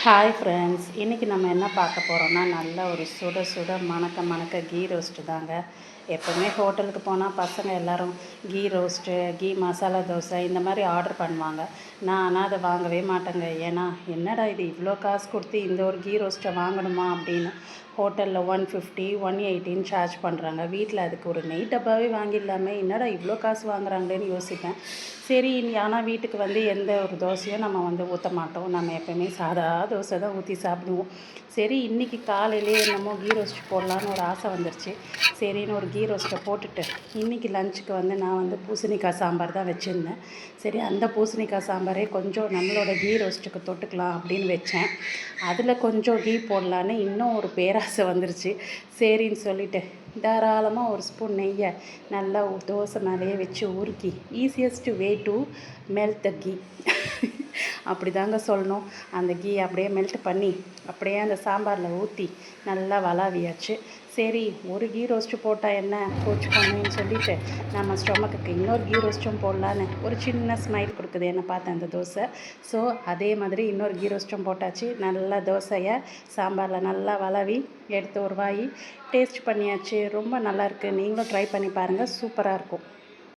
Hi friends, இன்றைக்கி நம்ம என்ன பார்க்க போகிறோன்னா நல்ல ஒரு சுட சுட மணக்க மணக்க கீ ரோஸ்ட்டு தாங்க. எப்போவுமே ஹோட்டலுக்கு போனால் பசங்க எல்லோரும் ghee roast, ghee masala dosa இந்த மாதிரி ஆர்டர் பண்ணுவாங்க. நான் ஆனால் அதை வாங்கவே மாட்டேங்க. ஏன்னா என்னடா இது இவ்வளோ காசு கொடுத்து இந்த ஒரு கீ ரோஸ்ட்டை வாங்கணுமா அப்படின்னு ஹோட்டலில் 150 180 சார்ஜ் பண்ணுறாங்க. வீட்டில் அதுக்கு ஒரு நெய் டப்பாவே வாங்கிடலாமே, என்னடா இவ்வளோ காசு வாங்குறாங்களேன்னு யோசிப்பேன். சரி, ஆனால் வீட்டுக்கு வந்து எந்த ஒரு தோசையும் நம்ம வந்து ஊற்ற மாட்டோம். நம்ம எப்போவுமே சாதா தோசை தான் ஊற்றி சாப்பிடுவோம். சரி, இன்றைக்கி காலையிலே என்னமோ கீ ரோஸ்ட் போடலான்னு ஒரு ஆசை வந்துருச்சு. சரின்னு ஒரு கீ ரோஸ்ட்டை போட்டுட்டு இன்றைக்கி லஞ்சுக்கு வந்து நான் வந்து பூசணிக்காய் சாம்பார் தான் வச்சுருந்தேன். சரி, அந்த பூசணிக்காய் சாம்பாரே கொஞ்சம் நம்மளோட கீ ரோஸ்ட்டுக்கு தொட்டுக்கலாம் அப்படின்னு வச்சேன். அதில் கொஞ்சம் கீ போடலான்னு இன்னும் ஒரு பேராசை வந்துருச்சு. சரின்னு சொல்லிவிட்டு தாராளமாக ஒரு ஸ்பூன் நெய்யை நல்லா தோசை மேலேயே வச்சு உருக்கி easiest way to melt the ghee அப்படி தாங்க சொல்லணும். அந்த கீ அப்படியே மெல்ட் பண்ணி அப்படியே அந்த சாம்பாரில் ஊற்றி நல்லா வளாவியாச்சு. சரி, ஒரு கீ ரோஸ்ட்டு போட்டால் என்ன போச்சு பண்ணுன்னு சொல்லிவிட்டு நம்ம ஸ்டொமக்குக்கு இன்னொரு கீ ரோஸ்ட்டும் போடலான்னு ஒரு சின்ன ஸ்மைல் கொடுக்குது என்னை பார்த்தேன் அந்த தோசை. ஸோ அதே மாதிரி இன்னொரு கீ ரோஸ்ட்டும் போட்டாச்சு. நல்லா தோசையை சாம்பாரில் நல்லா வளவி எடுத்து ஒரு வாய் டேஸ்ட் பண்ணியாச்சு. ரொம்ப நல்லாயிருக்கு. நீங்களும் ட்ரை பண்ணி பாருங்கள், சூப்பராக இருக்கும்.